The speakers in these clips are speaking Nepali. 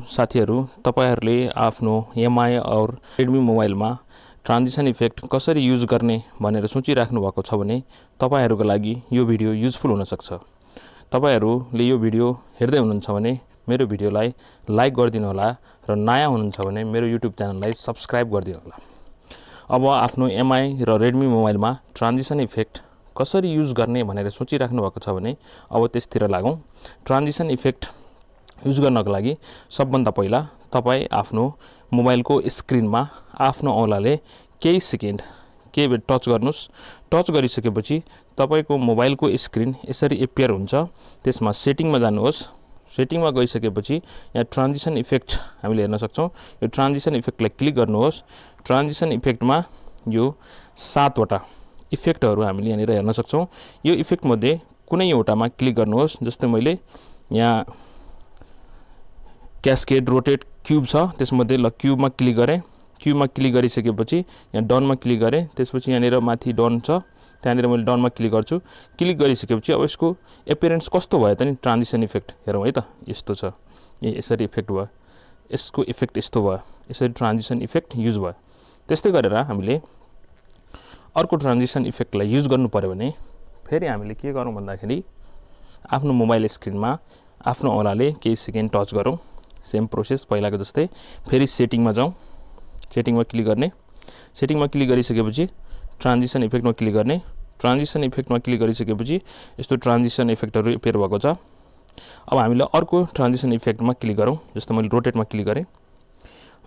साथीहरु तपाईहरुले आफ्नो एमआई और रेडमी मोबाइलमा ट्रान्जिसन इफेक्ट कसरी युज गर्ने भनेर सोचिराख्नु भएको छ भने तपाईहरुको लागि यो भिडियो युजफुल हुन सक्छ। तपाईहरुले यो भिडियो हेर्दै हुनुहुन्छ भने मेरो भिडियोलाई लाइक गरिदिनु होला र नयाँ हुनुहुन्छ भने मेरो युट्युब च्यानललाई सब्स्क्राइब गरिदिनु होला। अब आफ्नो एमआई र रेडमी मोबाइलमा ट्रान्जिसन इफेक्ट कसरी युज गर्ने भनेर सोचिराख्नु भएको छ भने अब त्यसतिर लागौं। ट्रान्जिसन इफेक्ट युज गर्नको लागि सबभन्दा पहिला तपाई आफ्नो मोबाइलको स्क्रिनमा आफ्नो औंलाले केही सेकेन्ड टच गर्नुस्। टच गरिसकेपछि तपाईको मोबाइलको स्क्रिन यसरी एपियर हुन्छ। त्यसमा सेटिङमा जानुहोस्। सेटिङमा गइसकेपछि यहाँ ट्रान्जिसन इफेक्ट हामीले हेर्न सक्छौं। यो ट्रान्जिसन इफेक्टलाई क्लिक गर्नुहोस्। ट्रान्जिसन इफेक्टमा यो 7 वटा इफेक्टहरु हामीले यहाँनिर हेर्न सक्छौं। यो इफेक्ट मध्ये कुनै एउटामा क्लिक गर्नुहोस्। जस्तै मैले यहाँ क्यास्केड रोटेट क्यूब छ, त्यसमध्ये ल क्यूबमा क्लिक गरे। क्यूबमा क्लिक गरिसकेपछि यहाँ डनमा क्लिक गरे। त्यसपछि यहाँनिर माथि डन छ, त्यहाँनिर मैले डनमा क्लिक गर्छु। क्लिक गरिसकेपछि अब यसको एपियरेन्स कस्तो भयो त नि ट्रान्जिसन इफेक्ट हेरौँ है त। यस्तो छ, यसरी इफेक्ट भयो, यसको इफेक्ट यस्तो भयो, यसरी ट्रान्जिसन इफेक्ट युज भयो। त्यस्तै गरेर हामीले अर्को ट्रान्जिसन इफेक्टलाई युज गर्नु पर्यो भने फेरि हामीले के गरौँ भन्दाखेरि आफ्नो मोबाइल स्क्रिनमा आफ्नो औंलाले केही सेकेन्ड टच गरौँ। सेम प्रोसेस पहिलाको जस्तै। फेरि सेटिङमा जाउँ। सेटिङमा क्लिक गर्ने। सेटिङमा क्लिक गरिसकेपछि ट्रान्जिसन इफेक्टमा क्लिक गर्ने। ट्रान्जिसन इफेक्टमा क्लिक गरिसकेपछि यस्तो ट्रान्जिसन इफेक्टहरु एपियर भएको छ। अब हामीले अर्को ट्रान्जिसन इफेक्टमा क्लिक गरौँ। जस्तो मैले रोटेटमा क्लिक गरे।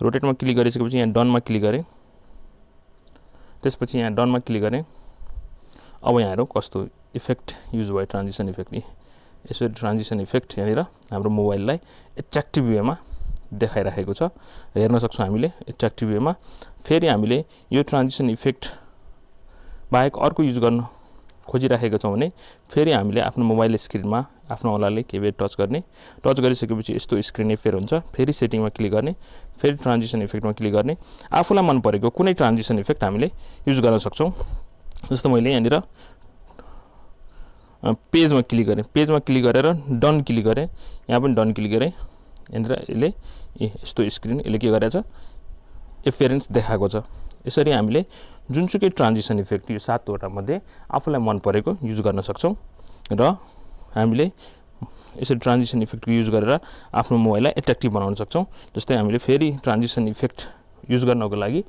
रोटेटमा क्लिक गरिसकेपछि यहाँ डनमा क्लिक गरे। त्यसपछि यहाँ डनमा क्लिक गरे। अब यहाँ हेरौँ कस्तो इफेक्ट युज भयो ट्रान्जिसन इफेक्ट। यसरी ट्रान्जिसन इफेक्ट यहाँनिर हाम्रो मोबाइललाई एट्र्याक्टिभ वेमा देखाइराखेको छ, हेर्न सक्छौं हामीले एट्र्याक्टिभ वेमा। फेरि हामीले यो ट्रान्जिसन इफेक्ट बाहेक अर्को युज गर्न खोजिराखेका छौं भने फेरि हामीले आफ्नो मोबाइल स्क्रिनमा आफ्नो औंलाले केही बेर टच गर्ने। टच गरिसकेपछि यस्तो स्क्रिन एपियर हुन्छ। फेरि सेटिङमा क्लिक गर्ने। फेरि ट्रान्जिसन इफेक्टमा क्लिक गर्ने। आफूलाई मन परेको कुनै ट्रान्जिसन इफेक्ट हामीले युज गर्न सक्छौं। जस्तो मैले यहाँनिर पेजमा क्लिक गरे। पेजमा क्लिक गरेर डन क्लिक गरे। यहाँ पनि डन क्लिक गरे। यहाँनिर यसले यस्तो स्क्रिन यसले के गरेछ एपियरेन्स देखाएको छ। यसरी हामीले जुनसुकै ट्रान्जिसन इफेक्ट यो 7 वटा मध्ये आफूलाई मन परेको युज गर्न सक्छौं र हामीले यसरी ट्रान्जिसन इफेक्टको युज गरेर आफ्नो मोबाइललाई एट्र्याक्टिभ बनाउन सक्छौं। जस्तै हामीले फेरि ट्रान्जिसन इफेक्ट युज गर्नको लागि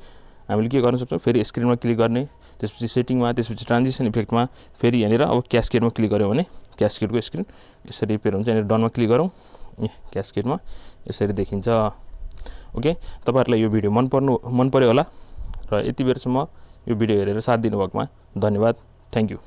हामीले के गर्न सक्छौं, फेरि स्क्रिनमा क्लिक गर्ने, त्यसपछि सेटिङमा, त्यसपछि ट्रान्जिसन इफेक्टमा, फेरि यहाँनिर अब क्यास्केडमा क्लिक गर्यो भने क्यास्केडको स्क्रिन यसरी एपियर हुन्छ। यहाँनिर डनमा क्लिक गरौँ। क्यास्केडमा यसरी देखिन्छ। ओके, तपाईहरुलाई यो भिडियो मन पर्यो होला र यति बेरसम्म यो भिडियो हेरेर साथ दिनुभएकोमा धन्यवाद। Thank you.